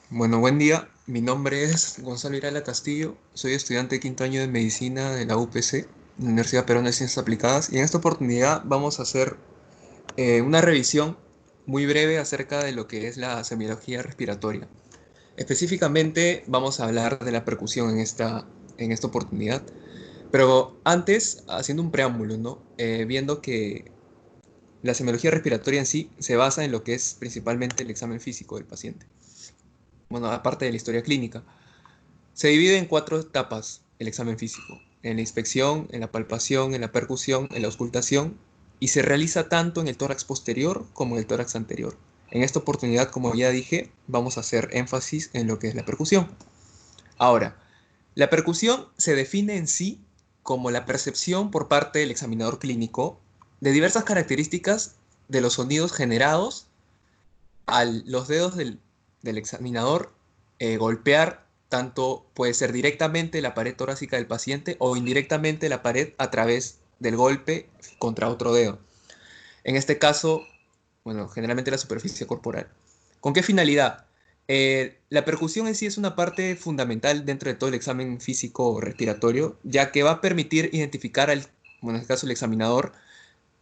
Bueno, buen día. Mi nombre es Gonzalo Irala Castillo. Soy estudiante de quinto año de medicina de la UPC, Universidad Peruana de Ciencias Aplicadas. Y en esta oportunidad vamos a hacer una revisión muy breve acerca de lo que es la semiología respiratoria. Específicamente vamos a hablar de la percusión en esta oportunidad. Pero antes, haciendo un preámbulo, ¿no? Viendo que la semiología respiratoria en sí se basa en lo que es principalmente el examen físico del paciente. Bueno, aparte de la historia clínica. Se divide en cuatro etapas el examen físico: en la inspección, en la palpación, en la percusión, en la auscultación, y se realiza tanto en el tórax posterior como en el tórax anterior. En esta oportunidad, como ya dije, vamos a hacer énfasis en lo que es la percusión. Ahora, la percusión se define en sí como la percepción por parte del examinador clínico de diversas características de los sonidos generados al los dedos del examinador golpear, tanto puede ser directamente la pared torácica del paciente o indirectamente la pared a través del golpe contra otro dedo. En este caso, bueno, generalmente la superficie corporal. ¿Con qué finalidad? La percusión en sí es una parte fundamental dentro de todo el examen físico respiratorio, ya que va a permitir identificar al, bueno, en este caso el examinador,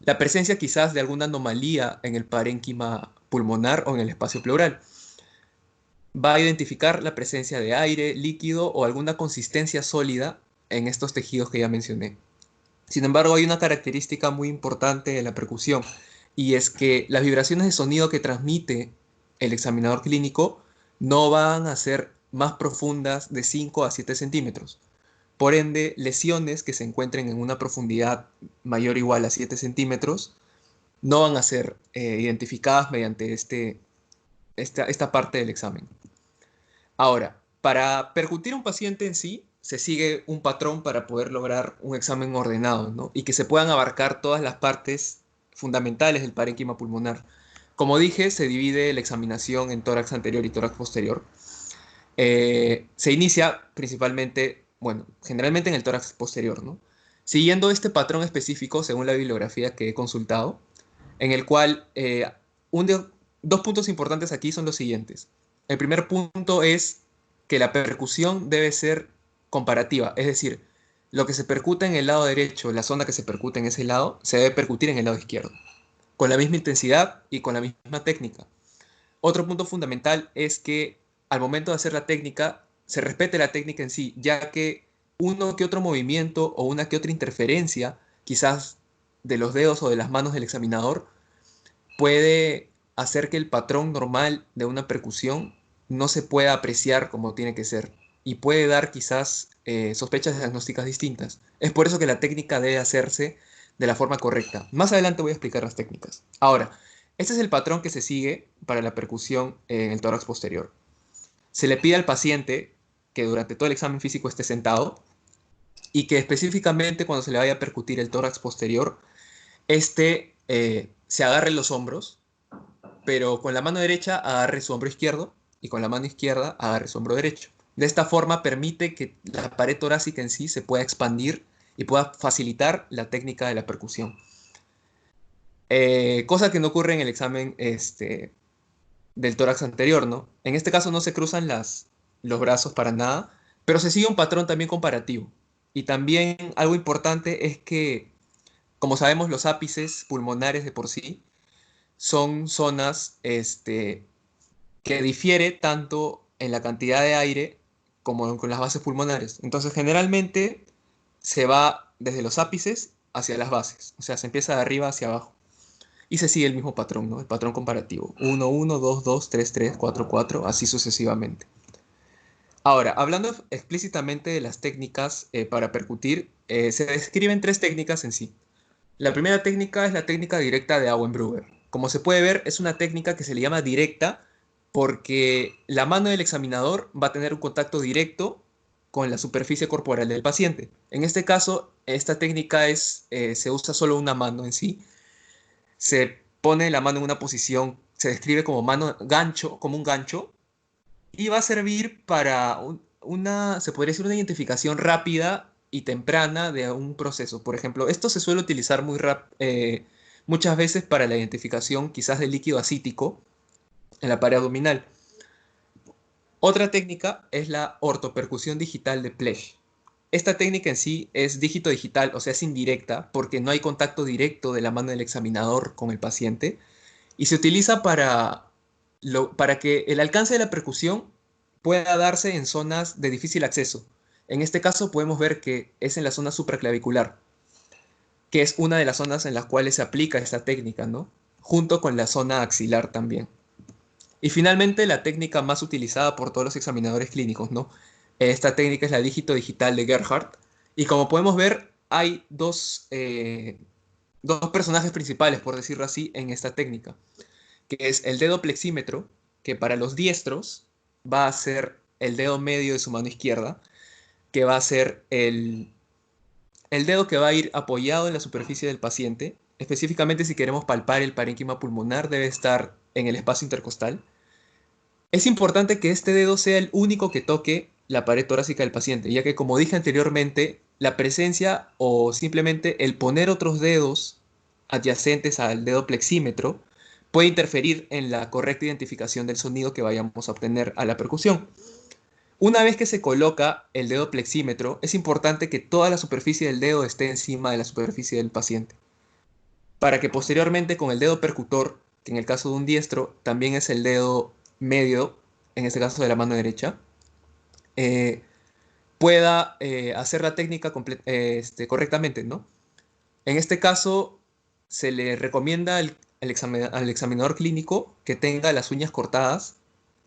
la presencia quizás de alguna anomalía en el parénquima pulmonar o en el espacio pleural. Va a identificar la presencia de aire, líquido o alguna consistencia sólida en estos tejidos que ya mencioné. Sin embargo, hay una característica muy importante de la percusión, y es que las vibraciones de sonido que transmite el examinador clínico no van a ser más profundas de 5 a 7 centímetros. Por ende, lesiones que se encuentren en una profundidad mayor o igual a 7 centímetros no van a ser identificadas mediante esta parte del examen. Ahora, para percutir a un paciente en sí, se sigue un patrón para poder lograr un examen ordenado, ¿no? Y que se puedan abarcar todas las partes fundamentales del parénquima pulmonar. Como dije, se divide la examinación en tórax anterior y tórax posterior. Se inicia principalmente, bueno, generalmente en el tórax posterior, ¿no? Siguiendo este patrón específico, según la bibliografía que he consultado, en el cual un de- dos puntos importantes aquí son los siguientes. El primer punto es que la percusión debe ser comparativa, es decir, lo que se percute en el lado derecho, la zona que se percute en ese lado, se debe percutir en el lado izquierdo, con la misma intensidad y con la misma técnica. Otro punto fundamental es que al momento de hacer la técnica, se respete la técnica en sí, ya que uno que otro movimiento o una que otra interferencia, quizás de los dedos o de las manos del examinador, puede hacer que el patrón normal de una percusión no se pueda apreciar como tiene que ser, y puede dar quizás sospechas diagnósticas distintas. Es por eso que la técnica debe hacerse de la forma correcta. Más adelante voy a explicar las técnicas. Ahora, este es el patrón que se sigue para la percusión en el tórax posterior. Se le pide al paciente que durante todo el examen físico esté sentado, y que específicamente cuando se le vaya a percutir el tórax posterior, se agarre los hombros, pero con la mano derecha agarre su hombro izquierdo y con la mano izquierda agarre su hombro derecho. De esta forma permite que la pared torácica en sí se pueda expandir y pueda facilitar la técnica de la percusión. Cosa que no ocurre en el examen del tórax anterior, ¿no? En este caso no se cruzan los brazos para nada, pero se sigue un patrón también comparativo. Y también algo importante es que, como sabemos, los ápices pulmonares de por sí son zonas que difiere tanto en la cantidad de aire como con las bases pulmonares. Entonces, generalmente se va desde los ápices hacia las bases, o sea, se empieza de arriba hacia abajo. Y se sigue el mismo patrón, ¿no? El patrón comparativo. 1, 1, 2, 2, 3, 3, 4, 4, así sucesivamente. Ahora, hablando explícitamente de las técnicas para percutir, se describen tres técnicas en sí. La primera técnica es la técnica directa de Auenbrugger. Como se puede ver, es una técnica que se le llama directa porque la mano del examinador va a tener un contacto directo con la superficie corporal del paciente. En este caso, esta técnica se usa solo una mano en sí. Se pone la mano en una posición, se describe como mano gancho, como un gancho, y va a servir para se podría decir, una identificación rápida y temprana de un proceso. Por ejemplo, esto se suele utilizar muchas veces para la identificación quizás del líquido acítico en la pared abdominal. Otra técnica es la ortopercusión digital de Plesch. Esta técnica en sí es dígito digital, o sea, es indirecta, porque no hay contacto directo de la mano del examinador con el paciente, y se utiliza para que el alcance de la percusión pueda darse en zonas de difícil acceso. En este caso podemos ver que es en la zona supraclavicular, que es una de las zonas en las cuales se aplica esta técnica, ¿no? Junto con la zona axilar también. Y finalmente, la técnica más utilizada por todos los examinadores clínicos, ¿no? Esta técnica es la dígito digital de Gerhardt. Y como podemos ver, hay dos personajes principales, por decirlo así, en esta técnica, que es el dedo plexímetro, que para los diestros va a ser el dedo medio de su mano izquierda, que va a ser el dedo que va a ir apoyado en la superficie del paciente. Específicamente, si queremos palpar el parénquima pulmonar, debe estar en el espacio intercostal. Es importante que este dedo sea el único que toque la pared torácica del paciente, ya que como dije anteriormente, la presencia o simplemente el poner otros dedos adyacentes al dedo plexímetro puede interferir en la correcta identificación del sonido que vayamos a obtener a la percusión. Una vez que se coloca el dedo plexímetro, es importante que toda la superficie del dedo esté encima de la superficie del paciente, para que posteriormente con el dedo percutor, que en el caso de un diestro también es el dedo medio, en este caso de la mano derecha, eh, pueda hacer la técnica correctamente, ¿no? En este caso, se le recomienda al examinador clínico que tenga las uñas cortadas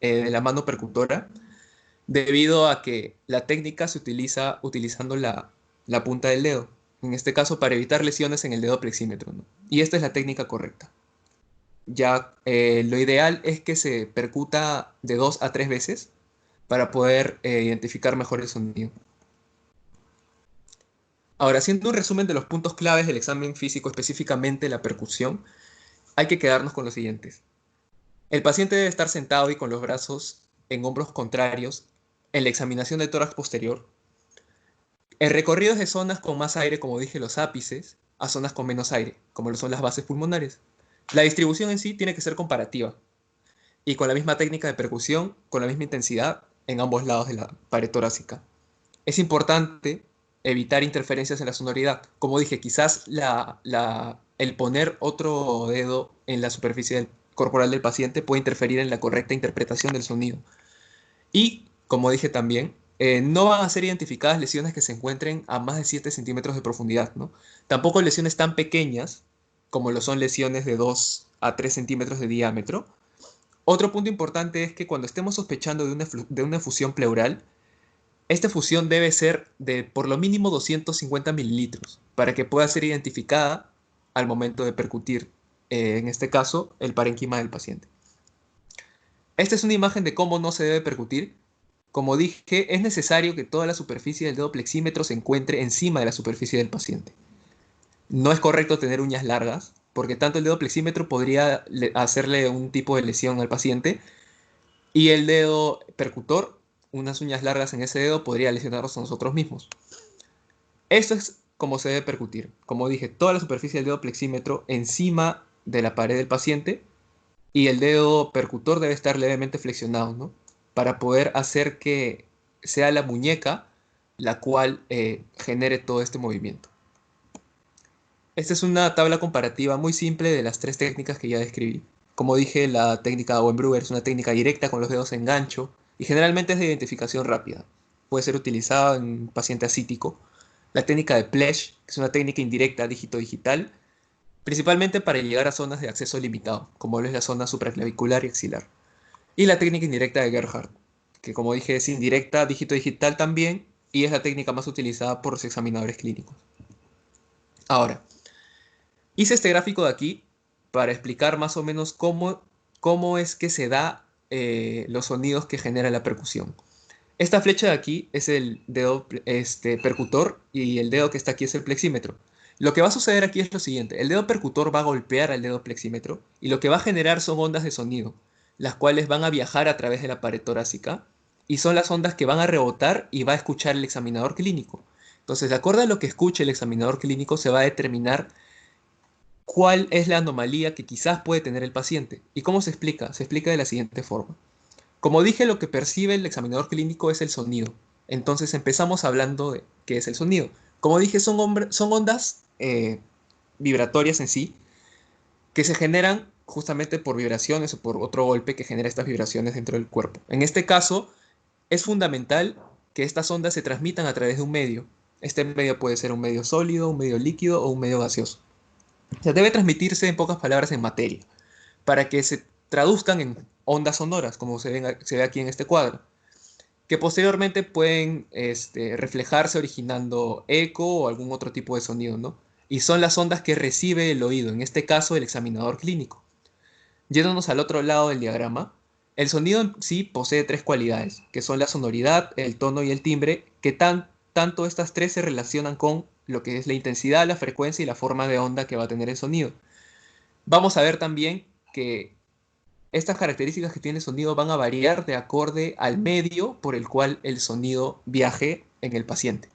de la mano percutora, debido a que la técnica se utiliza utilizando la punta del dedo, en este caso para evitar lesiones en el dedo plexímetro, ¿no? Y esta es la técnica correcta. Ya lo ideal es que se percuta de 2 a 3 veces para poder identificar mejor el sonido. Ahora, haciendo un resumen de los puntos claves del examen físico, específicamente la percusión, hay que quedarnos con los siguientes. El paciente debe estar sentado y con los brazos en hombros contrarios en la examinación del tórax posterior. El recorrido es de zonas con más aire, como dije, los ápices, a zonas con menos aire, como lo son las bases pulmonares. La distribución en sí tiene que ser comparativa y con la misma técnica de percusión, con la misma intensidad en ambos lados de la pared torácica. Es importante evitar interferencias en la sonoridad. Como dije, quizás el poner otro dedo en la superficie corporal del paciente puede interferir en la correcta interpretación del sonido. Y, como dije también, no van a ser identificadas lesiones que se encuentren a más de 7 centímetros de profundidad, ¿no? Tampoco lesiones tan pequeñas como lo son lesiones de 2 a 3 centímetros de diámetro. Otro punto importante es que cuando estemos sospechando de una fusión pleural, esta fusión debe ser de por lo mínimo 250 mililitros para que pueda ser identificada al momento de percutir, en este caso, el parénquima del paciente. Esta es una imagen de cómo no se debe percutir. Como dije, es necesario que toda la superficie del dedo plexímetro se encuentre encima de la superficie del paciente. No es correcto tener uñas largas, porque tanto el dedo plexímetro podría hacerle un tipo de lesión al paciente, y el dedo percutor, unas uñas largas en ese dedo, podría lesionarnos a nosotros mismos. Esto es como se debe percutir. Como dije, toda la superficie del dedo plexímetro encima de la pared del paciente, y el dedo percutor debe estar levemente flexionado, ¿no? Para poder hacer que sea la muñeca la cual genere todo este movimiento. Esta es una tabla comparativa muy simple de las tres técnicas que ya describí. Como dije, la técnica de Owenbrugger es una técnica directa con los dedos en gancho y generalmente es de identificación rápida. Puede ser utilizada en un paciente ascítico. La técnica de Plesch, que es una técnica indirecta dígito digital, principalmente para llegar a zonas de acceso limitado, como lo es la zona supraclavicular y axilar. Y la técnica indirecta de Gerhardt, que como dije es indirecta dígito digital también y es la técnica más utilizada por los examinadores clínicos. Ahora, hice este gráfico de aquí para explicar más o menos cómo es que se da los sonidos que genera la percusión. Esta flecha de aquí es el dedo percutor y el dedo que está aquí es el plexímetro. Lo que va a suceder aquí es lo siguiente. El dedo percutor va a golpear al dedo plexímetro y lo que va a generar son ondas de sonido, las cuales van a viajar a través de la pared torácica y son las ondas que van a rebotar y va a escuchar el examinador clínico. Entonces, de acuerdo a lo que escuche el examinador clínico, se va a determinar cuál es la anomalía que quizás puede tener el paciente. ¿Y cómo se explica? Se explica de la siguiente forma. Como dije, lo que percibe el examinador clínico es el sonido. Entonces empezamos hablando de qué es el sonido. Como dije, son ondas vibratorias en sí, que se generan justamente por vibraciones o por otro golpe que genera estas vibraciones dentro del cuerpo. En este caso, es fundamental que estas ondas se transmitan a través de un medio. Este medio puede ser un medio sólido, un medio líquido o un medio gaseoso. O sea, debe transmitirse en pocas palabras en materia, para que se traduzcan en ondas sonoras, como se ve aquí en este cuadro, que posteriormente pueden reflejarse originando eco o algún otro tipo de sonido, ¿no? Y son las ondas que recibe el oído, en este caso el examinador clínico. Yéndonos al otro lado del diagrama, el sonido en sí posee tres cualidades, que son la sonoridad, el tono y el timbre, que tanto estas tres se relacionan con lo que es la intensidad, la frecuencia y la forma de onda que va a tener el sonido. Vamos a ver también que estas características que tiene el sonido van a variar de acorde al medio por el cual el sonido viaje en el paciente.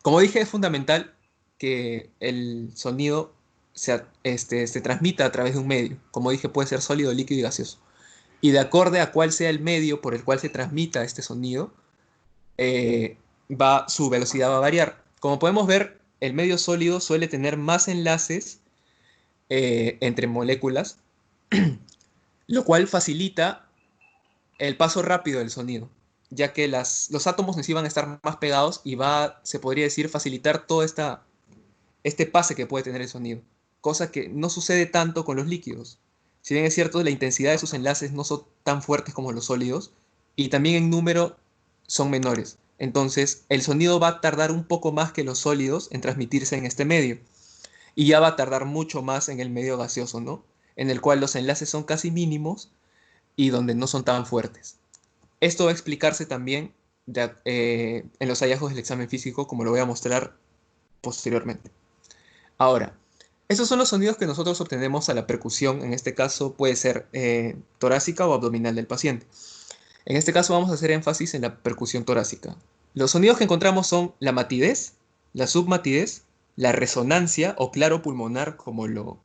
Como dije, es fundamental que el sonido se transmita a través de un medio. Como dije, puede ser sólido, líquido y gaseoso. Y de acorde a cuál sea el medio por el cual se transmita este sonido, eh, su velocidad va a variar. Como podemos ver, el medio sólido suele tener más enlaces entre moléculas, lo cual facilita el paso rápido del sonido, ya que los átomos en sí van a estar más pegados y se podría decir, facilitar todo este pase que puede tener el sonido, cosa que no sucede tanto con los líquidos. Si bien es cierto, la intensidad de sus enlaces no son tan fuertes como los sólidos, y también en número son menores. Entonces, el sonido va a tardar un poco más que los sólidos en transmitirse en este medio, y ya va a tardar mucho más en el medio gaseoso, ¿no? En el cual los enlaces son casi mínimos y donde no son tan fuertes. Esto va a explicarse también en los hallazgos del examen físico, como lo voy a mostrar posteriormente. Ahora, esos son los sonidos que nosotros obtenemos a la percusión. En este caso puede ser torácica o abdominal del paciente. En este caso vamos a hacer énfasis en la percusión torácica. Los sonidos que encontramos son la matidez, la submatidez, la resonancia o claro pulmonar, como lo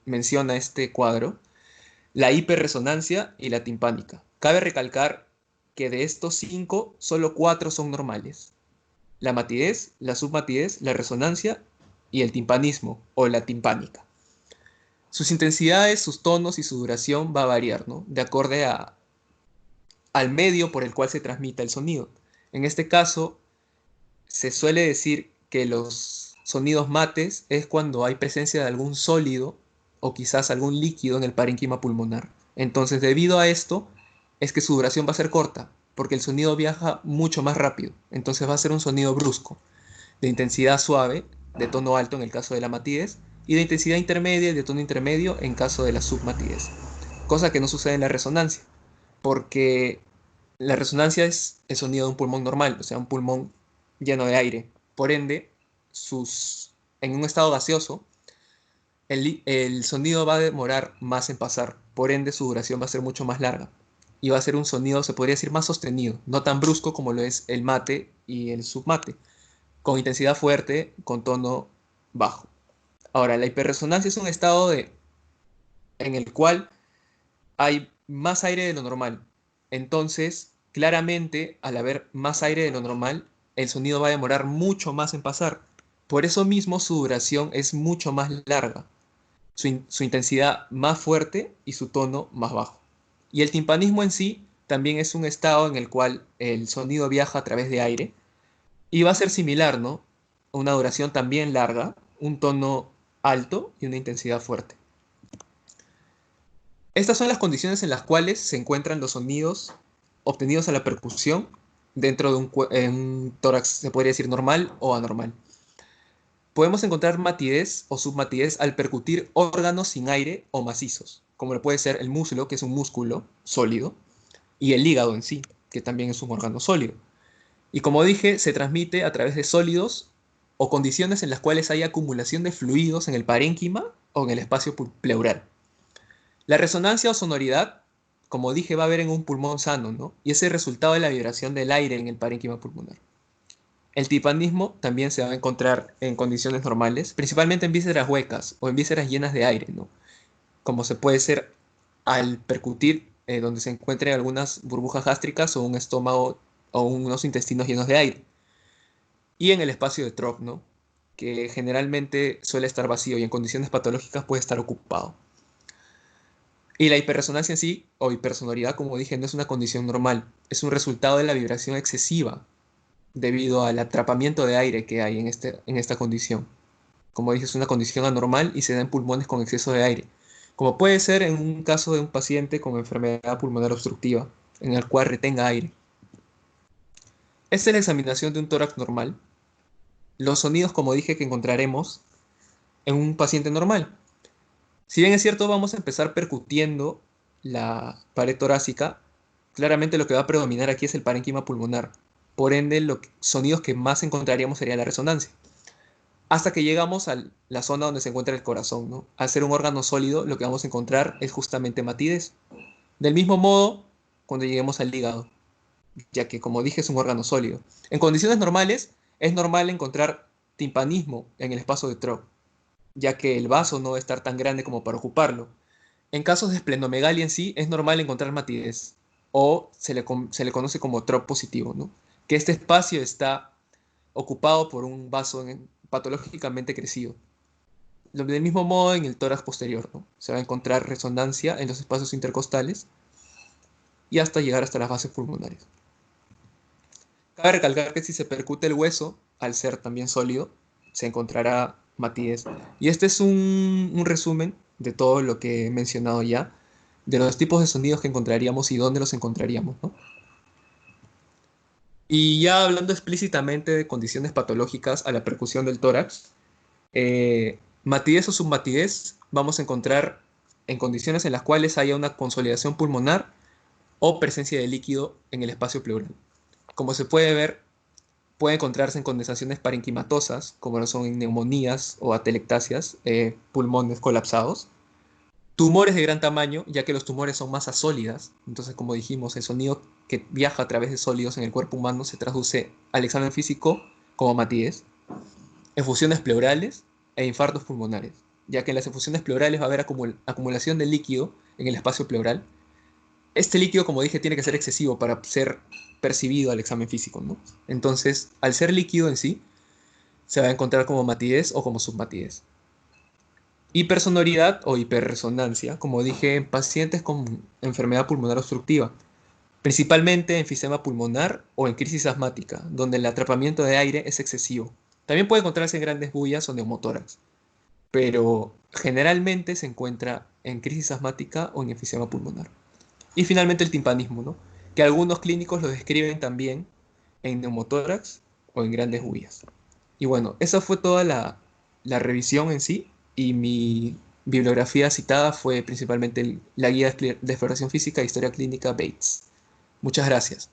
menciona este cuadro, la hiperresonancia y la timpánica. Cabe recalcar que de estos cinco, solo cuatro son normales: la matidez, la submatidez, la resonancia y el timpanismo o la timpánica. Sus intensidades, sus tonos y su duración va a variar, ¿no? De acuerdo al medio por el cual se transmite el sonido. En este caso, se suele decir que los sonidos mates es cuando hay presencia de algún sólido o quizás algún líquido en el parénquima pulmonar. Entonces, debido a esto, es que su duración va a ser corta, porque el sonido viaja mucho más rápido. Entonces va a ser un sonido brusco, de intensidad suave, de tono alto en el caso de la matidez, y de intensidad intermedia y de tono intermedio en caso de la submatidez. Cosa que no sucede en la resonancia, porque la resonancia es el sonido de un pulmón normal, o sea, un pulmón lleno de aire. Por ende, en un estado gaseoso, el sonido va a demorar más en pasar. Por ende, su duración va a ser mucho más larga. Y va a ser un sonido, se podría decir, más sostenido, no tan brusco como lo es el mate y el submate, con intensidad fuerte, con tono bajo. Ahora, la hiperresonancia es un estado en el cual hay más aire de lo normal. Entonces, claramente, al haber más aire de lo normal, el sonido va a demorar mucho más en pasar. Por eso mismo su duración es mucho más larga, su intensidad más fuerte y su tono más bajo. Y el timpanismo en sí también es un estado en el cual el sonido viaja a través de aire y va a ser similar, ¿no? Una duración también larga, un tono alto y una intensidad fuerte. Estas son las condiciones en las cuales se encuentran los sonidos obtenidos a la percusión dentro de un tórax, se podría decir normal o anormal. Podemos encontrar matidez o submatidez al percutir órganos sin aire o macizos, como lo puede ser el muslo, que es un músculo sólido, y el hígado en sí, que también es un órgano sólido. Y como dije, se transmite a través de sólidos o condiciones en las cuales hay acumulación de fluidos en el parénquima o en el espacio pleural. La resonancia o sonoridad, como dije, va a haber en un pulmón sano, ¿no? Y es el resultado de la vibración del aire en el parénquima pulmonar. El timpanismo también se va a encontrar en condiciones normales, principalmente en vísceras huecas o en vísceras llenas de aire, ¿no? Como se puede ser al percutir donde se encuentren algunas burbujas gástricas o un estómago o unos intestinos llenos de aire. Y en el espacio de TROP, ¿no? Que generalmente suele estar vacío y en condiciones patológicas puede estar ocupado. Y la hiperresonancia en sí, o hipersonoridad, como dije, no es una condición normal, es un resultado de la vibración excesiva debido al atrapamiento de aire que hay en esta condición. Como dije, es una condición anormal y se da en pulmones con exceso de aire, como puede ser en un caso de un paciente con enfermedad pulmonar obstructiva, en el cual retenga aire. Esta es la examinación de un tórax normal. Los sonidos, como dije, que encontraremos en un paciente normal. Si bien es cierto, vamos a empezar percutiendo la pared torácica, claramente lo que va a predominar aquí es el parénquima pulmonar. Por ende, los sonidos que más encontraríamos sería la resonancia. Hasta que llegamos a la zona donde se encuentra el corazón, ¿no? Al ser un órgano sólido, lo que vamos a encontrar es justamente matidez. Del mismo modo, cuando lleguemos al hígado, ya que como dije es un órgano sólido. En condiciones normales, es normal encontrar timpanismo en el espacio de TROP, ya que el vaso no va a estar tan grande como para ocuparlo. En casos de esplenomegalia en sí, es normal encontrar matidez, o se le conoce como TROP positivo, ¿no? Que este espacio está ocupado por un vaso patológicamente crecido. Del mismo modo en el tórax posterior, ¿no? Se va a encontrar resonancia en los espacios intercostales y hasta llegar hasta las bases pulmonares. Cabe recalcar que si se percute el hueso, al ser también sólido, se encontrará matidez. Y este es un resumen de todo lo que he mencionado ya, de los tipos de sonidos que encontraríamos y dónde los encontraríamos, ¿no? Y ya hablando explícitamente de condiciones patológicas a la percusión del tórax, matidez o submatidez vamos a encontrar en condiciones en las cuales haya una consolidación pulmonar o presencia de líquido en el espacio pleural. Como se puede ver, puede encontrarse en condensaciones parenquimatosas, como lo son en neumonías o atelectasias, pulmones colapsados. Tumores de gran tamaño, ya que los tumores son masas sólidas. Entonces, como dijimos, el sonido que viaja a través de sólidos en el cuerpo humano se traduce al examen físico como matidez. Efusiones pleurales e infartos pulmonares, ya que en las efusiones pleurales va a haber acumulación de líquido en el espacio pleural. Este líquido, como dije, tiene que ser excesivo para ser percibido al examen físico, ¿no? Entonces, al ser líquido en sí, se va a encontrar como matidez o como submatidez. Hipersonoridad o hiperresonancia, como dije, en pacientes con enfermedad pulmonar obstructiva, principalmente enfisema pulmonar o en crisis asmática, donde el atrapamiento de aire es excesivo. También puede encontrarse en grandes bullas o neumotórax, pero generalmente se encuentra en crisis asmática o en enfisema pulmonar. Y finalmente el timpanismo, ¿no? Que algunos clínicos lo describen también en neumotórax o en grandes bullas. Y bueno, esa fue toda la revisión en sí y mi bibliografía citada fue principalmente la guía de exploración física e historia clínica Bates. Muchas gracias.